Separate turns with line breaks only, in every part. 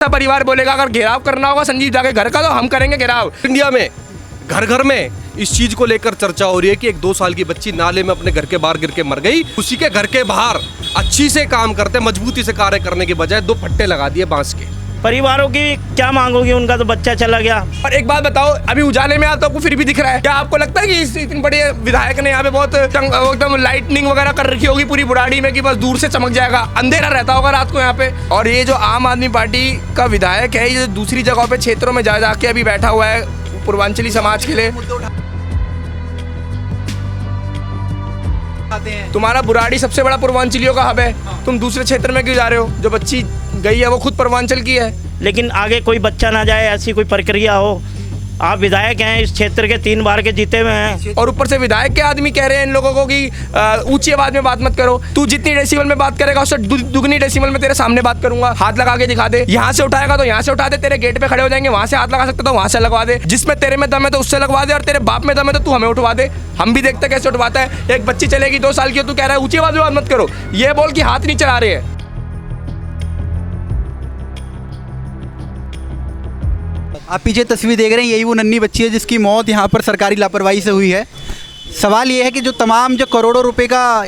परिवार बोलेगा अगर घेराव करना होगा संजीव झा के घर का तो हम करेंगे घेराव।
इंडिया में घर घर में इस चीज को लेकर चर्चा हो रही है कि एक 2 साल की बच्ची नाले में अपने घर के बाहर गिर के मर गई। उसी के घर के बाहर अच्छी से काम करते, मजबूती से कार्य करने के बजाय 2 फट्टे लगा दिए बांस के।
परिवारों की क्या मांग होगी, उनका तो बच्चा चला गया।
और एक बात बताओ, अभी उजाले में आता आपको फिर भी दिख रहा है, क्या आपको लगता है कि इतने बड़े विधायक ने यहाँ पे बहुत एकदम लाइटनिंग वगैरह कर रखी होगी पूरी बुढ़ाड़ी में कि बस दूर से चमक जाएगा, अंधेरा रहता होगा रात को यहाँ पे। और ये जो आम आदमी पार्टी का विधायक है, ये दूसरी जगहों पे क्षेत्रों में जा जाके अभी बैठा हुआ है पूर्वांचली समाज के लिए। तुम्हारा बुराड़ी सबसे बड़ा पूर्वांचलियों का हब है, तुम दूसरे क्षेत्र में क्यों जा रहे हो? जो बच्ची गई है वो खुद पूर्वांचल की है।
लेकिन आगे कोई बच्चा ना जाए, ऐसी कोई प्रक्रिया हो। आप विधायक हैं, इस क्षेत्र के 3 बार के जीते हुए हैं,
और ऊपर से विधायक के आदमी कह रहे हैं इन लोगों को कि ऊंची आवाज में बात मत करो। तू जितनी डेसिबल में बात करेगा उससे दुगनी डेसिबल में तेरे सामने बात करूंगा। हाथ लगा के दिखा दे, यहाँ से उठाएगा तो यहाँ से उठा दे, तेरे गेट पे खड़े हो जाएंगे, वहां से हाथ लगा सकते तो वहां से लगवा दे। जिसमें तेरे में दम है तो उससे लगवा दे, और तेरे बाप में दम है तो तू हमें उठवा दे, हम भी देखते कैसे उठवाता है। एक बच्ची चलेगी 2 साल की, तू कह रहा है ऊंची आवाज में बात मत करो, ये बोल कि हाथ नहीं चला रहे हैं।
आप पीछे तस्वीर देख रहे हैं, यही वो नन्ही बच्ची है जिसकी मौत यहाँ पर सरकारी लापरवाही से हुई है। सवाल ये है कि जो तमाम जो करोड़ों रुपए का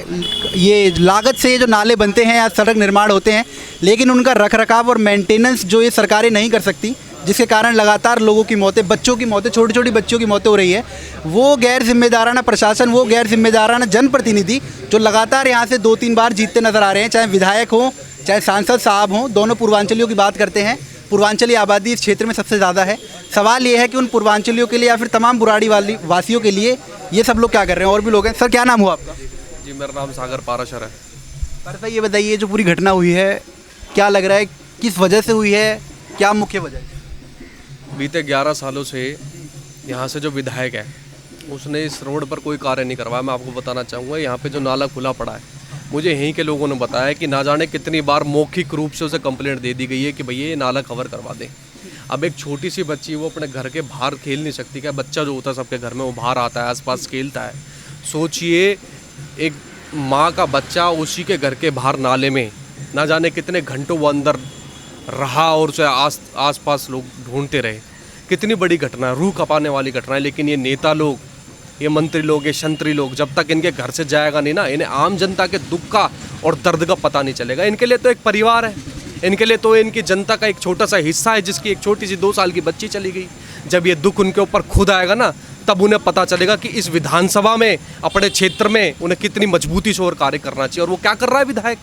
ये लागत से ये जो नाले बनते हैं या सड़क निर्माण होते हैं, लेकिन उनका रखरखाव और मेंटेनेंस जो ये सरकारें नहीं कर सकती, जिसके कारण लगातार लोगों की मौतें, बच्चों की मौतें, छोटी छोटी बच्चों की मौतें हो रही है। वो गैर जिम्मेदाराना प्रशासन, वो गैर जिम्मेदाराना जनप्रतिनिधि जो लगातार यहाँ से 2-3 बार जीतते नज़र आ रहे हैं, चाहे विधायक हों चाहे सांसद साहब हों, दोनों पूर्वांचलियों की बात करते हैं। पूर्वांचली आबादी इस क्षेत्र में सबसे ज़्यादा है। सवाल ये है कि उन पूर्वांचलियों के लिए या फिर तमाम बुराड़ी वासियों के लिए ये सब लोग क्या कर रहे हैं? और भी लोग हैं। सर क्या नाम हुआ आपका?
जी मेरा नाम सागर पाराशर है।
सर ये बताइए, जो पूरी घटना हुई है क्या लग रहा है, किस वजह से हुई है, क्या मुख्य वजह है?
बीते 11 सालों से यहाँ से जो विधायक है उसने इस रोड पर कोई कार्य नहीं करवाया। मैं आपको बताना चाहूँगा, यहाँ पे जो नाला खुला पड़ा है, मुझे यहीं के लोगों ने बताया कि ना जाने कितनी बार मौखिक रूप से उसे कंप्लेंट दे दी गई है कि भैया ये नाला कवर करवा दें। अब एक छोटी सी बच्ची वो अपने घर के बाहर खेल नहीं सकती क्या? बच्चा जो होता है सबके घर में वो बाहर आता है, आसपास खेलता है। सोचिए एक माँ का बच्चा उसी के घर के बाहर नाले में ना जाने कितने घंटों वो अंदर रहा और उसे आसपास लोग ढूंढते रहे। कितनी बड़ी घटना है, रूह कपाने वाली घटना है। लेकिन ये नेता लोग, ये मंत्री लोग, ये शंत्री लोग जब तक इनके घर से जाएगा नहीं ना, इन्हें आम जनता के दुख का और दर्द का पता नहीं चलेगा। इनके लिए तो एक परिवार है, इनके लिए तो इनकी जनता का एक छोटा सा हिस्सा है जिसकी एक छोटी सी 2 साल की बच्ची चली गई। जब ये दुख उनके ऊपर खुद आएगा ना, तब उन्हें पता चलेगा कि इस विधानसभा में, अपने क्षेत्र में उन्हें कितनी मजबूती से और कार्य करना चाहिए। और वो क्या कर रहा है विधायक,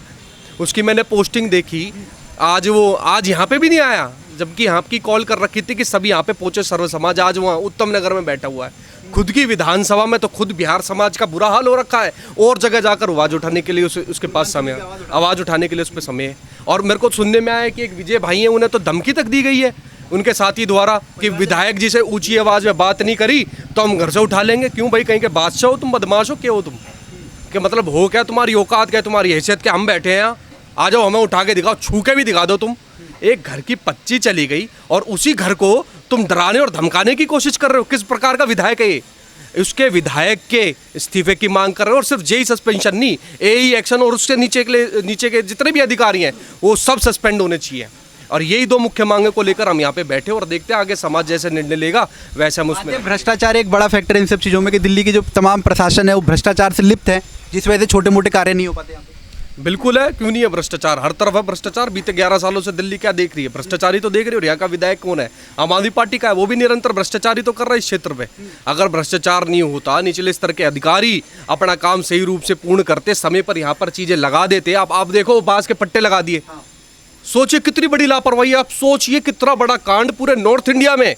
उसकी मैंने पोस्टिंग देखी, आज यहाँ पे भी नहीं आया, जबकि यहाँ की कॉल कर रखी थी कि सभी यहाँ पे पहुँचे सर्व समाज। आज वहाँ उत्तम नगर में बैठा हुआ है। खुद की विधानसभा में तो खुद बिहार समाज का बुरा हाल हो रखा है, और जगह जाकर आवाज़ उठाने के लिए उसके पास समय है, आवाज़ उठाने के लिए उस पर समय है। और मेरे को सुनने में आया कि एक विजय भाई हैं, उन्हें तो धमकी तक दी गई है उनके साथी द्वारा कि विधायक जी से ऊंची आवाज़ में बात नहीं करी तो हम घर से उठा लेंगे। क्यों भाई, कहीं के बादशाह हो तुम, बदमाश हो, क्या हो तुम? क्या मतलब हो क्या तुम्हारी औकात, क्या तुम्हारी हैसियत? क्या हम बैठे हैं यहाँ, आ जाओ हमें उठा के दिखाओ, छू के भी दिखा दो तुम। एक घर की बच्ची चली गई और उसी घर को तुम डराने और धमकाने की कोशिश कर रहे हो। किस प्रकार का विधायक है ये? उसके विधायक के इस्तीफे की मांग कर रहे हो, और सिर्फ जेई सस्पेंशन नहीं, एई एक्शन और उससे नीचे के जितने भी अधिकारी हैं वो सब सस्पेंड होने चाहिए। और यही 2 मुख्य मांगों को लेकर हम यहाँ पे बैठे और देखते हैं आगे समाज जैसे निर्णय लेगा वैसे हम उसमें।
भ्रष्टाचार एक बड़ा फैक्टर है इन सब चीज़ों में कि दिल्ली की जो तमाम प्रशासन है वो भ्रष्टाचार से लिप्त है, जिस वजह से छोटे मोटे कार्य नहीं हो पाते यहाँ पे।
बिल्कुल है, क्यों नहीं है भ्रष्टाचार? हर तरफ है भ्रष्टाचार। बीते 11 सालों से दिल्ली क्या देख रही है? भ्रष्टाचारी तो देख रही है। और यहाँ का विधायक कौन है? आम आदमी पार्टी का है, वो भी निरंतर भ्रष्टाचारी तो कर रहा है इस क्षेत्र में। अगर भ्रष्टाचार नहीं होता, निचले स्तर के अधिकारी अपना काम सही रूप से पूर्ण करते, समय पर यहाँ पर चीजें लगा देते। आप देखो बांस के पट्टे लगा दिए, सोचिए कितनी बड़ी लापरवाही। आप सोचिए कितना बड़ा कांड पूरे नॉर्थ इंडिया में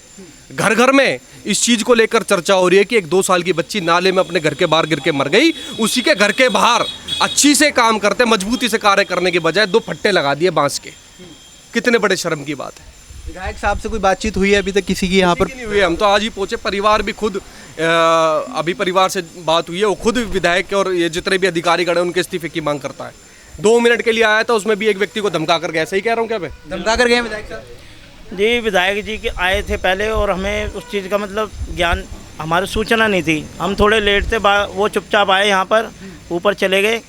घर घर में इस चीज को लेकर चर्चा हो रही है कि एक 2 साल की बच्ची नाले में अपने घर के बाहर गिर के मर गई। उसी के घर के बाहर अच्छी से काम करते, मजबूती से कार्य करने के बजाय 2 फट्टे लगा दिए बांस के। कितने बड़े शर्म की बात है।
विधायक साहब से कोई बातचीत हुई है अभी तक किसी की यहाँ पर?
नहीं हुई, हम तो आज ही पहुंचे। परिवार भी खुद अभी परिवार से बात हुई है, वो खुद विधायक और ये जितने भी अधिकारी गण उनके इस्तीफे की मांग करता है। 2 मिनट के लिए आया था, उसमें भी एक व्यक्ति को धमका कर गया। सही कह रहा हूँ क्या मैं?
धमका कर गए विधायक साहब?
जी विधायक जी के आए थे पहले, और हमें उस चीज़ का मतलब ज्ञान, हमारी सूचना नहीं थी। हम थोड़े लेट थे, वो चुपचाप आए यहाँ पर, ऊपर चले गए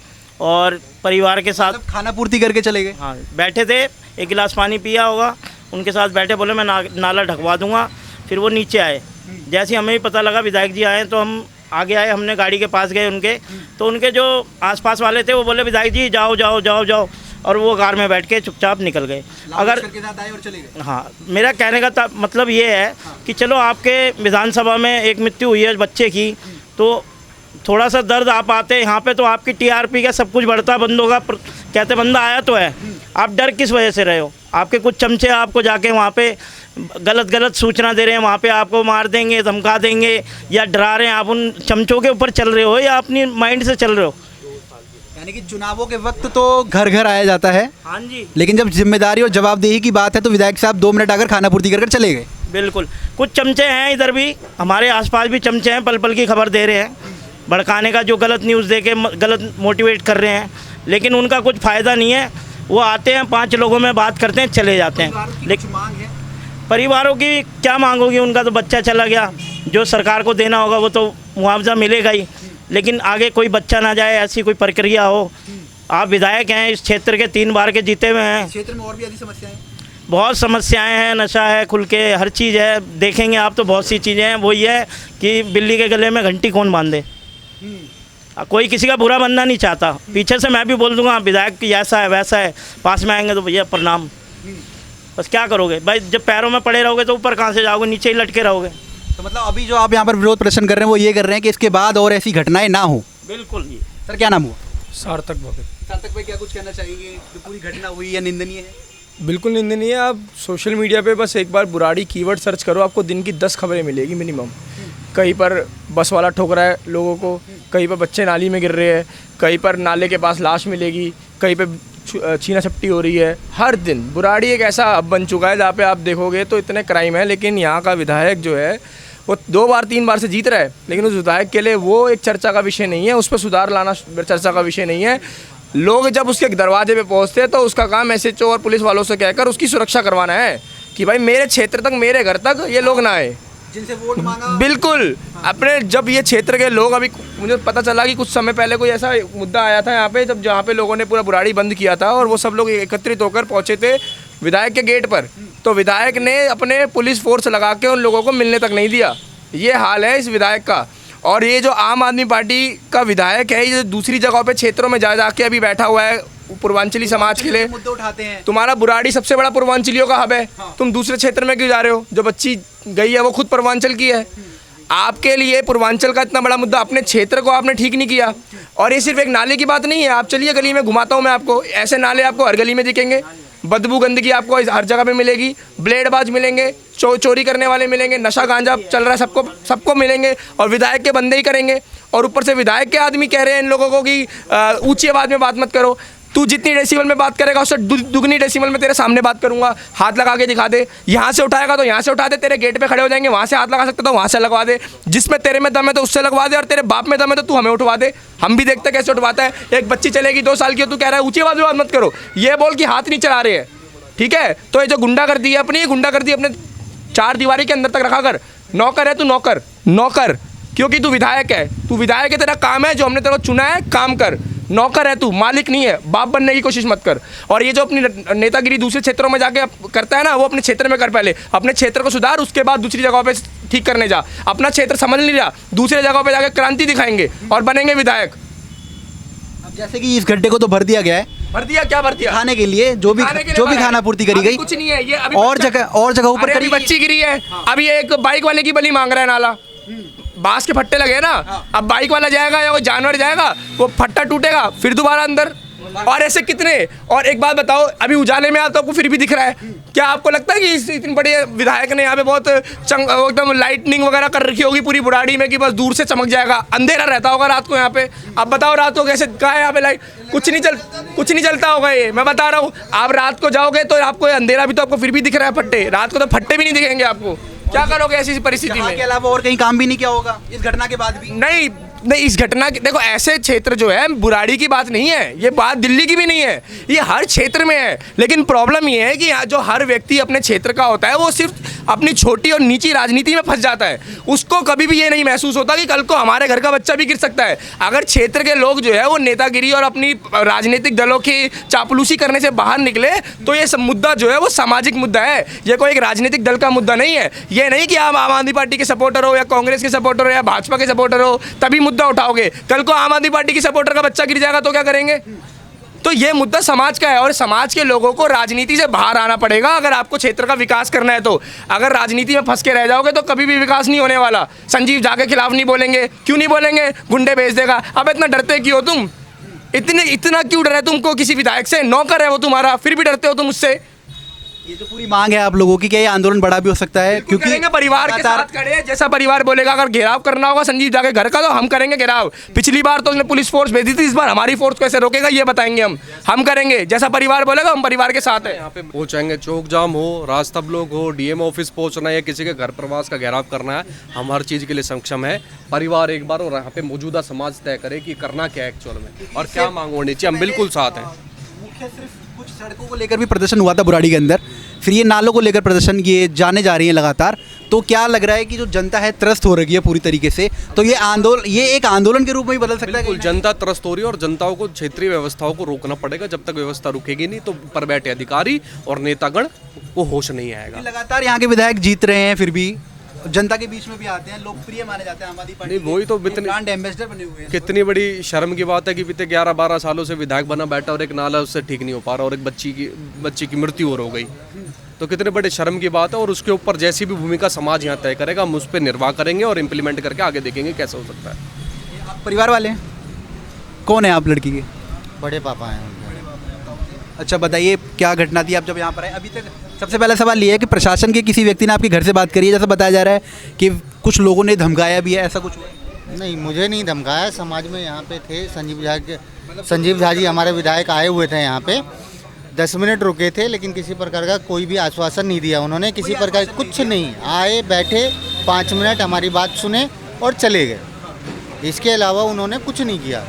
और परिवार के साथ
खाना पूर्ति करके चले गए।
हाँ बैठे थे, 1 गिलास पानी पिया होगा उनके साथ बैठे, बोले मैं नाला ढकवा दूंगा। फिर वो नीचे आए। जैसे ही हमें भी पता लगा विधायक जी आए तो हम आगे आए, हमने गाड़ी के पास गए उनके, तो उनके जो आसपास वाले थे वो बोले विधायक जी जाओ जाओ जाओ जाओ, और वो कार में बैठ के चुपचाप निकल गए। अगर
के साथ आए और चले गए।
हाँ, मेरा कहने का मतलब ये है कि चलो आपके विधानसभा में एक मृत्यु हुई है बच्चे की, तो थोड़ा सा दर्द आप आते यहाँ पे तो आपकी टीआरपी का सब कुछ बढ़ता बंद होगा। कहते बंदा आया तो है, आप डर किस वजह से रहे हो? आपके कुछ चमचे आपको जाके वहाँ पे गलत सूचना दे रहे हैं, वहाँ पे आपको मार देंगे, धमका देंगे या डरा रहे हैं, आप उन चमचों के ऊपर चल रहे हो या अपनी माइंड से चल रहे हो?
यानी कि चुनावों के वक्त तो घर घर आया जाता है,
हाँ जी,
लेकिन जब जिम्मेदारी और जवाबदेही की बात है तो विधायक साहब 2 मिनट आकर खाना पूर्ति कर चले गए।
बिल्कुल। कुछ चमचे हैं इधर भी, हमारे आसपास भी चमचे हैं, पल पल की खबर दे रहे हैं, भड़काने का, जो गलत न्यूज़ दे के गलत मोटिवेट कर रहे हैं, लेकिन उनका कुछ फ़ायदा नहीं है। वो आते हैं 5 लोगों में बात करते हैं, चले जाते हैं। लेकिन
मांग है
परिवारों की क्या मांग होगी? उनका तो बच्चा चला गया, जो सरकार को देना होगा वो तो मुआवजा मिलेगा ही, लेकिन आगे कोई बच्चा ना जाए ऐसी कोई प्रक्रिया हो। आप विधायक हैं, इस क्षेत्र के 3 बार के जीते हुए हैं।
क्षेत्र में और भी ऐसी समस्याएं,
बहुत समस्याएं हैं, नशा है, खुल के हर चीज़ है, देखेंगे आप तो बहुत सी चीज़ें हैं। वो ये है कि बिल्ली के गले में घंटी कौन बांधे। कोई किसी का बुरा बनना नहीं चाहता। पीछे से मैं भी बोल दूंगा विधायक की ऐसा है वैसा है, पास में आएंगे तो भैया प्रणाम। बस क्या करोगे भाई, जब पैरों में पड़े रहोगे तो ऊपर कहाँ से जाओगे, नीचे ही लटके रहोगे।
तो मतलब अभी जो आप यहाँ पर विरोध प्रदर्शन कर रहे हैं वो ये कर रहे हैं कि इसके बाद और ऐसी घटनाएं ना हो।
बिल्कुल जी।
सर क्या नाम हुआ?
सार्थक भगत।
सार्थक भाई क्या कुछ कहना चाहेंगे? जो पूरी घटना हुई या निंदनीय है?
बिल्कुल निंदनीय है। आप सोशल मीडिया पे बस एक बार बुराड़ी कीवर्ड सर्च करो, आपको दिन की 10 खबरें मिलेगी मिनिमम। कहीं पर बस वाला ठोक रहा है लोगों को, कहीं पर बच्चे नाली में गिर रहे हैं, कहीं पर नाले के पास लाश मिलेगी, कहीं पे छीना छपटी हो रही है। हर दिन बुराड़ी एक ऐसा हब बन चुका है जहाँ पे आप देखोगे तो इतने क्राइम है, लेकिन यहाँ का विधायक जो है वो 2 बार 3 बार से जीत रहा है, लेकिन उस विधायक के लिए वो एक चर्चा का विषय नहीं है, उस पर सुधार लाना चर्चा का विषय नहीं है। लोग जब उसके दरवाजे पे पहुँचते हैं तो उसका काम SHO और पुलिस वालों से कहकर उसकी सुरक्षा करवाना है कि भाई मेरे क्षेत्र तक, मेरे घर तक ये लोग ना आए।
जिनसे वोट मांगा
बिल्कुल अपने, जब ये क्षेत्र के लोग, अभी मुझे पता चला कि कुछ समय पहले कोई ऐसा मुद्दा आया था यहाँ पे, जब जहाँ पे लोगों ने पूरा बुराड़ी बंद किया था और वो सब लोग एकत्रित होकर पहुँचे थे विधायक के गेट पर, तो विधायक ने अपने पुलिस फोर्स लगा के उन लोगों को मिलने तक नहीं दिया। ये हाल है इस विधायक का। और ये जो आम आदमी पार्टी का विधायक है, ये दूसरी जगहों पे क्षेत्रों में जा के अभी बैठा हुआ है पूर्वांचली समाज के लिए।
मुद्दे उठाते हैं।
तुम्हारा बुराड़ी सबसे बड़ा पूर्वांचलियों का हब है, तुम दूसरे क्षेत्र में क्यों जा रहे हो? जो बच्ची गई है वो खुद पूर्वांचल की है। आपके लिए पूर्वांचल का इतना बड़ा मुद्दा, अपने क्षेत्र को आपने ठीक नहीं किया। और ये सिर्फ एक नाले की बात नहीं है, आप चलिए गली में घुमाता हूँ मैं आपको, ऐसे नाले आपको हर गली में दिखेंगे, बदबू गंदगी आपको हर जगह पे मिलेगी, ब्लेडबाज मिलेंगे, चोरी करने वाले मिलेंगे, नशा गांजा चल रहा है, सबको मिलेंगे, और विधायक के बंदे ही करेंगे। और ऊपर से विधायक के आदमी कह रहे हैं इन लोगों को कि ऊंची आवाज़ में बात मत करो। तू जितनी डेसिबल में बात करेगा उससे दुगनी डेसिबल में तेरे सामने बात करूंगा। हाथ लगा के दिखा दे, यहाँ से उठाएगा तो यहाँ से उठा दे, तेरे गेट पे खड़े हो जाएंगे, वहाँ से हाथ लगा सकते तो वहाँ से लगवा दे, जिसमें तेरे में दम है तो उससे लगवा दे, और तेरे बाप में दम है तो तू हमें उठवा दे, हम भी देखते कैसे उठवाता है। एक बच्ची चलेगी 2 साल की, तू कह रहा है ऊंची आवाज़ में बात मत करो, ये बोल कि हाथ नहीं चला रहे हैं, ठीक है? तो ये जो गुंडागर्दी है अपनी, गुंडागर्दी अपने 4 दीवारी के अंदर तक रखा कर। नौकर है तू, नौकर, क्योंकि तू विधायक है, तेरा काम है, जो हमने तेरे को चुना है काम कर। नौकर है तू, मालिक नहीं है। बाप बनने की कोशिश मत कर। और ये जो अपनी नेतागिरी दूसरे क्षेत्रों में जाके करता है ना, वो अपने क्षेत्र में कर, पहले अपने क्षेत्र को सुधार, उसके बाद दूसरी जगहों पे ठीक करने जा। अपना क्षेत्र समझ नहीं रहा, दूसरे जगहों पे जाके क्रांति दिखाएंगे और बनेंगे विधायक।
अब जैसे कि इस गड्ढे को तो भर दिया गया है,
भर दिया, क्या भर दिया?
खाने के लिए जो भी खाना पूर्ति करी गई,
कुछ नहीं है ये अभी
और जगहों पर
अभी बच्ची गिरी है। अभी एक बाइक वाले की बलि मांग रहा है नाला, बांस के फट्टे लगे ना, अब बाइक वाला जाएगा या वो जानवर जाएगा, वो फट्टा टूटेगा, फिर दोबारा अंदर। और ऐसे कितने। और एक बात बताओ, अभी उजाले में आप तो आपको फिर भी दिख रहा है, क्या आपको लगता है कि इतने बड़े विधायक ने यहाँ पे बहुत एकदम लाइटनिंग वगैरह कर रखी होगी पूरी बुराड़ी में कि बस दूर से चमक जाएगा? अंधेरा रहता होगा रात को यहाँ पे। अब बताओ रात को कैसे, कहाँ है यहाँ पे लाइट? कुछ नहीं चलता होगा। ये मैं बता रहा हूँ, आप रात को जाओगे तो आपको अंधेरा भी तो आपको फिर भी दिख रहा है फट्टे, रात को तो फट्टे भी नहीं दिखेंगे आपको। क्या करोगे ऐसी परिस्थिति में?
के अलावा और कहीं काम भी नहीं किया होगा इस घटना के बाद भी?
नहीं, नहीं, इस घटना की देखो, ऐसे क्षेत्र जो है, बुराड़ी की बात नहीं है, ये बात दिल्ली की भी नहीं है, ये हर क्षेत्र में है। लेकिन प्रॉब्लम ये है कि यहाँ जो हर व्यक्ति अपने क्षेत्र का होता है वो सिर्फ अपनी छोटी और नीची राजनीति में फंस जाता है। उसको कभी भी ये नहीं महसूस होता कि कल को हमारे घर का बच्चा भी गिर सकता है। अगर क्षेत्र के लोग जो है वो नेतागिरी और अपनी राजनीतिक दलों की चापलूसी करने से बाहर निकले तो ये मुद्दा जो है वो सामाजिक मुद्दा है, ये कोई एक राजनीतिक दल का मुद्दा नहीं है। ये नहीं कि आप आम आदमी पार्टी के सपोर्टर हो या कांग्रेस के सपोर्टर हो या भाजपा के सपोर्टर हो तभी मुद्दा उठाओगे। कल को आम आदमी पार्टी की सपोर्टर का बच्चा गिर जाएगा तो क्या करेंगे? तो ये मुद्दा समाज का है और समाज के लोगों को राजनीति से बाहर आना पड़ेगा अगर आपको क्षेत्र का विकास करना है। तो अगर राजनीति में फंस के रह जाओगे तो कभी भी विकास नहीं होने वाला। संजीव झा के खिलाफ नहीं बोलेंगे, क्यों नहीं बोलेंगे? गुंडे भेज देगा। अब इतना डरते क्यों हो तुम? इतना क्यों डर है तुमको किसी विधायक से? नौकर है वो तुम्हारा, फिर भी डरते हो तुम उससे।
ये जो पूरी मांग है आप लोगों की, क्या ये आंदोलन बड़ा भी हो सकता है? क्योंकि
करेंगे, परिवार के साथ खड़े हैं। जैसा परिवार बोलेगा, अगर घेराव करना होगा संजीव झा के घर का तो हम करेंगे घेराव। पिछली बार तो उसने पुलिस फोर्स भेजी थी, इस बार हमारी फोर्स कैसे रोकेगा ये बताएंगे हम करेंगे। जैसा परिवार बोलेगा हम परिवार के साथ है।
यहाँ पे पहुँचाएंगे, चौक जाम हो, रास्ता ब्लॉक हो, डीएम ऑफिस पहुँचना है या किसी के घर प्रवास का घेराव करना है, हम हर चीज़ के लिए सक्षम है। परिवार एक बार और यहाँ पे मौजूदा समाज तय करे कि करना क्या है एक्चुअल में और क्या मांग होनी चाहिए। हम बिल्कुल साथ हैं।
मुख्य सिर्फ कुछ सड़कों को लेकर भी प्रदर्शन हुआ था बुराड़ी के अंदर, फिर ये नालों को लेकर प्रदर्शन ये जाने जा रही है लगातार। तो क्या लग रहा है कि जो जनता है त्रस्त हो रही है पूरी तरीके से, तो ये एक आंदोलन के रूप में भी बदल सकता है?
बिल्कुल, जनता त्रस्त हो रही है और जनताओं को क्षेत्रीय व्यवस्थाओं को रोकना पड़ेगा। जब तक व्यवस्था रुकेगी नहीं तो ऊपर बैठे अधिकारी और नेतागण को होश नहीं आएगा।
लगातार यहाँ के विधायक जीत रहे हैं, फिर भी जनता के बीच में भी आते हैं, लोकप्रिय माने जाते हैं आम आदमी पार्टी।
वही तो
ब्रांड एम्बेसडर बने हुए हैं।
कितनी बड़ी शर्म की बात है कि बीते 11-12 सालों से विधायक बना बैठा और एक नाला उससे ठीक नहीं हो पा रहा और एक बच्ची की मृत्यु और हो गई। तो कितने बड़े शर्म की बात है। और उसके ऊपर जैसी भी भूमिका समाज यहाँ तय करेगा हम उस पर निर्वाह करेंगे और इम्प्लीमेंट करके आगे देखेंगे कैसे हो सकता है।
आप परिवार वाले हैं? कौन है आप लड़की के?
बड़े पापा हैं उनके।
अच्छा बताइए, क्या घटना थी आप जब यहाँ पर आए? अभी तक सबसे पहला सवाल ये है कि प्रशासन के किसी व्यक्ति ने आपके घर से बात करी है? जैसा बताया जा रहा है कि कुछ लोगों ने धमकाया भी है, ऐसा कुछ हुआ है?
नहीं, मुझे नहीं धमकाया। समाज में यहाँ पे थे संजीव झा जी हमारे विधायक आए हुए थे यहाँ पे, 10 मिनट रुके थे, लेकिन किसी प्रकार का कोई भी आश्वासन नहीं दिया उन्होंने। किसी प्रकार कुछ नहीं, आए बैठे 5 मिनट हमारी बात सुने और चले गए। इसके अलावा उन्होंने कुछ नहीं किया।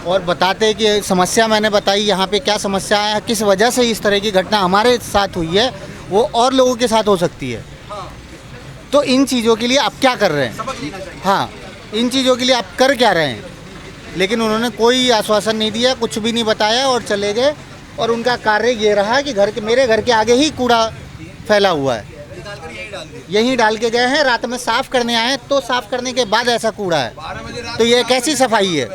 और बताते कि समस्या मैंने बताई यहाँ पे क्या समस्या है, किस वजह से इस तरह की घटना हमारे साथ हुई है, वो और लोगों के साथ हो सकती है। तो इन चीज़ों के लिए आप क्या कर रहे हैं? हाँ, इन चीज़ों के लिए आप कर क्या रहे हैं? लेकिन उन्होंने कोई आश्वासन नहीं दिया, कुछ भी नहीं बताया और चले गए। और उनका कार्य ये रहा कि मेरे घर के आगे ही कूड़ा फैला हुआ है, यहीं डाल के गए हैं। रात में साफ़ करने आए तो साफ़ करने के बाद ऐसा कूड़ा है, तो ये कैसी सफाई है?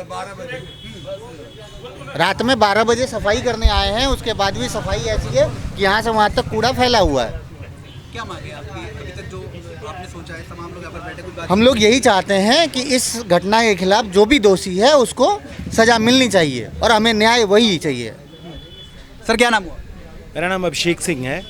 रात में 12 बजे सफाई करने आए हैं, उसके बाद भी सफाई ऐसी है कि यहाँ से वहाँ तक कूड़ा फैला हुआ है।
क्या मांगे आपकी अभी तक जो आपने सोचा है? तमाम लोग यहाँ पर बैठे, कोई बात?
हम लोग यही चाहते हैं कि इस घटना के खिलाफ जो भी दोषी है उसको सज़ा मिलनी चाहिए और हमें न्याय वही चाहिए।
सर क्या नाम हुआ?
मेरा नाम अभिषेक सिंह है।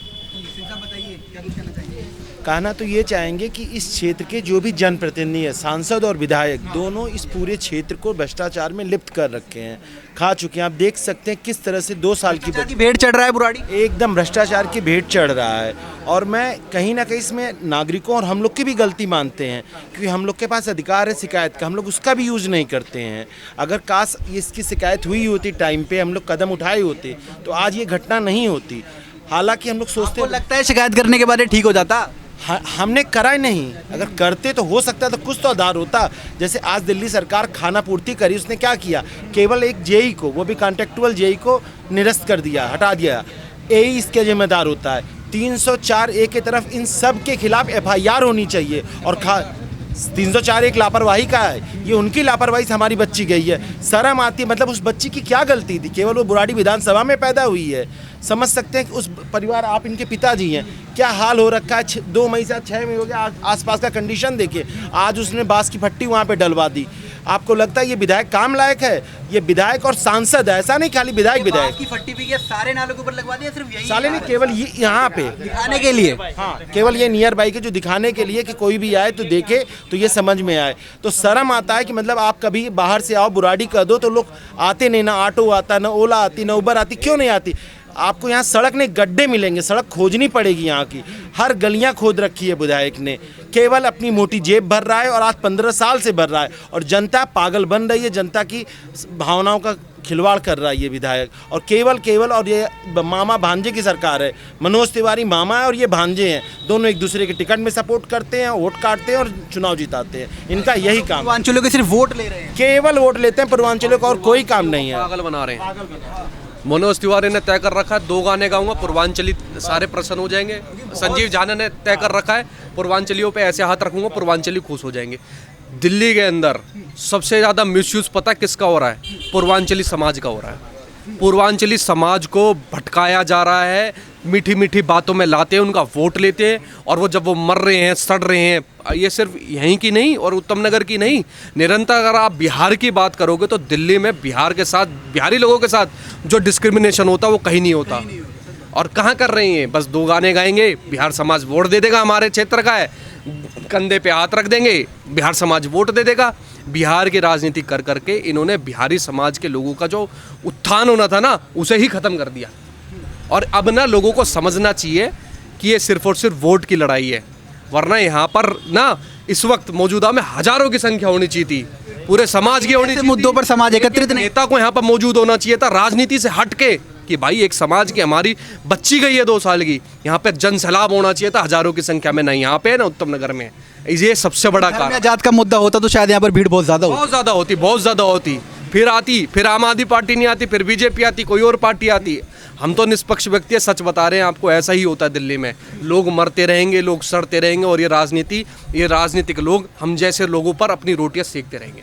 कहना तो ये चाहेंगे कि इस क्षेत्र के जो भी जनप्रतिनिधि है, सांसद और विधायक, दोनों इस पूरे क्षेत्र को भ्रष्टाचार में लिप्त कर रखे हैं, खा चुके हैं। आप देख सकते हैं किस तरह से 2 साल की
भेंट चढ़ रहा है बुराड़ी,
एकदम भ्रष्टाचार की भेंट चढ़ रहा है। और मैं कहीं ना कहीं इसमें नागरिकों और हम लोग की भी गलती मानते हैं, क्योंकि हम लोग के पास अधिकार है शिकायत का, हम लोग उसका भी यूज़ नहीं करते हैं। अगर काश इसकी शिकायत हुई होती टाइम पे, हम लोग कदम उठाए होते तो आज ये घटना नहीं होती। हालांकि हम लोग सोचते
लगता है शिकायत करने के बाद ठीक हो जाता।
हमने करा ही नहीं, अगर करते तो हो सकता तो कुछ तो आधार होता। जैसे आज दिल्ली सरकार खाना पूर्ति करी, उसने क्या किया? केवल एक जेई को, वो भी कॉन्ट्रेक्चुअल जेई को निरस्त कर दिया, हटा दिया। एई इसके जिम्मेदार होता है। 304A की तरफ इन सब के खिलाफ FIR होनी चाहिए। और 304 एक लापरवाही का है, ये उनकी लापरवाही से हमारी बच्ची गई है। शर्म आती है। मतलब उस बच्ची की क्या गलती थी? केवल वो बुराड़ी विधानसभा में पैदा हुई है। समझ सकते हैं कि उस परिवार, आप इनके पिताजी हैं, क्या हाल हो रखा है। 2 मई से 6 मई हो गया, आसपास का कंडीशन देखिए। आज उसने बांस की भट्टी वहाँ पे डलवा दी। आपको लगता है ये विधायक काम लायक है? ये विधायक और सांसद है, ऐसा नहीं खाली विधायक
की फट्टी भी सारे नालों के ऊपर लगवा दिया, सिर्फ यही
साले नहीं, केवल ये यहाँ पे
दिखाने के लिए।
हाँ, केवल ये नियर बाई के जो दिखाने के लिए कि कोई भी आए तो देखे तो ये समझ में आए। तो शर्म आता है कि मतलब आप कभी बाहर से आओ, बुराड़ी कर दो तो लोग आते नहीं, ना ऑटो आता, ना ओला आती, ना उबर आती। क्यों नहीं आती? आपको यहाँ सड़क नहीं, गड्ढे मिलेंगे, सड़क खोजनी पड़ेगी यहाँ की। हर गलियां खोद रखी है विधायक ने, केवल अपनी मोटी जेब भर रहा है और आज 15 साल से भर रहा है और जनता पागल बन रही है, जनता की भावनाओं का खिलवाड़ कर रहा है ये विधायक। और केवल और ये मामा भांजे की सरकार है, मनोज तिवारी मामा है और ये भांजे हैं, दोनों एक दूसरे के टिकट में सपोर्ट करते हैं, वोट काटते हैं और चुनाव जिताते हैं, इनका यही काम।
पूर्वांचलों के सिर्फ वोट ले रहे हैं,
केवल वोट लेते हैं पूर्वांचलों का और कोई काम नहीं है।
पागल बना रहे हैं। मनोज तिवारी ने तय कर रखा है 2 गाने गाऊंगा, पूर्वांचली सारे प्रसन्न हो जाएंगे। संजीव झा ने तय कर रखा है पूर्वांचलियों पे ऐसे हाथ रखूंगा पूर्वांचली खुश हो जाएंगे। दिल्ली के अंदर सबसे ज़्यादा मिसयूज पता किसका हो रहा है? पूर्वांचली समाज का हो रहा है। पूर्वांचली समाज को भटकाया जा रहा है, मीठी मीठी बातों में लाते हैं, उनका वोट लेते हैं और वो जब वो मर रहे हैं, सड़ रहे हैं, ये सिर्फ यहीं की नहीं और उत्तम नगर की नहीं, निरंतर अगर आप बिहार की बात करोगे तो दिल्ली में बिहार के साथ, बिहारी लोगों के साथ जो डिस्क्रिमिनेशन होता है वो कहीं नहीं होता। और कहाँ कर रही हैं? बस 2 गाने गाएंगे, बिहार समाज वोट दे देगा, हमारे क्षेत्र का है, कंधे पे हाथ रख देंगे, बिहार समाज वोट दे देगा। बिहार की राजनीति कर करके इन्होंने बिहारी समाज के लोगों का जो उत्थान होना था ना, उसे ही ख़त्म कर दिया। और अब ना लोगों को समझना चाहिए कि ये सिर्फ और सिर्फ वोट की लड़ाई है, वरना यहाँ पर ना इस वक्त मौजूदा में हज़ारों की संख्या होनी चाहिए थी, पूरे समाज की होनी चाहिए।
मुद्दों पर समाज एकत्रित नहीं,
नेता को यहाँ पर मौजूद होना चाहिए था, राजनीति से हट के, कि भाई एक समाज की हमारी बच्ची गई है 2 साल की, यहाँ पे जन सैलाब होना चाहिए था हज़ारों की संख्या में, नहीं यहाँ पे है ना उत्तम नगर में। ये सबसे बड़ा कारण।
जात का मुद्दा होता तो शायद यहाँ पर भीड़ बहुत ज़्यादा
बहुत ज़्यादा होती, फिर आम आदमी पार्टी नहीं आती, फिर बीजेपी आती, कोई और पार्टी आती। हम तो निष्पक्ष व्यक्ति है, सच बता रहे हैं आपको, ऐसा ही होता है दिल्ली में। लोग मरते रहेंगे, लोग सड़ते रहेंगे और ये राजनीतिक लोग हम जैसे लोगों पर अपनी रोटियां सेकते रहेंगे।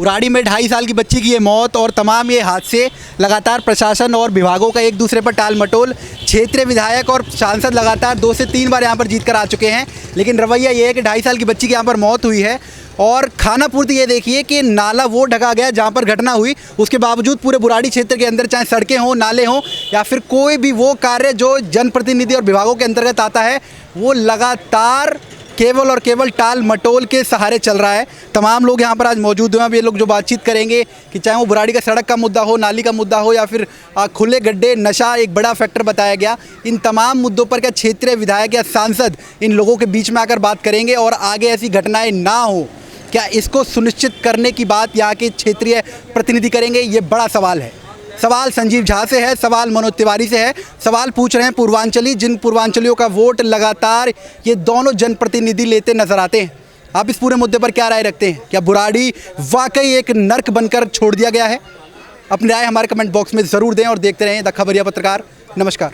उराड़ी में 2.5 साल की बच्ची की ये मौत और तमाम ये हादसे, लगातार प्रशासन और विभागों का एक दूसरे पर टाल मटोल। क्षेत्रीय विधायक और सांसद लगातार 2 से 3 बार यहाँ पर जीत कर आ चुके हैं, लेकिन रवैया ये है कि 2.5 साल की बच्ची की यहाँ पर मौत हुई है। और खाना पूर्ति ये देखिए कि नाला वो ढका गया जहाँ पर घटना हुई, उसके बावजूद पूरे बुराड़ी क्षेत्र के अंदर चाहे सड़कें हों, नाले हों या फिर कोई भी वो कार्य जो जनप्रतिनिधि और विभागों के अंतर्गत आता है, वो लगातार केवल और केवल टाल मटोल के सहारे चल रहा है। तमाम लोग यहाँ पर आज मौजूद हैं। अब ये लोग जो बातचीत करेंगे कि चाहे वो बुराड़ी का सड़क का मुद्दा हो, नाली का मुद्दा हो या फिर खुले गड्ढे, नशा एक बड़ा फैक्टर बताया गया, इन तमाम मुद्दों पर क्या क्षेत्रीय विधायक या सांसद इन लोगों के बीच में आकर बात करेंगे और आगे ऐसी घटनाएं ना हो, क्या इसको सुनिश्चित करने की बात यहाँ के क्षेत्रीय प्रतिनिधि करेंगे? ये बड़ा सवाल है। सवाल संजीव झा से है, सवाल मनोज तिवारी से है, सवाल पूछ रहे हैं पूर्वांचली, जिन पूर्वांचलियों का वोट लगातार ये दोनों जनप्रतिनिधि लेते नजर आते हैं। आप इस पूरे मुद्दे पर क्या राय रखते हैं? क्या बुराड़ी वाकई एक नर्क बनकर छोड़ दिया गया है? अपनी राय हमारे कमेंट बॉक्स में ज़रूर दें और देखते रहें द खबरिया पत्रकार। नमस्कार।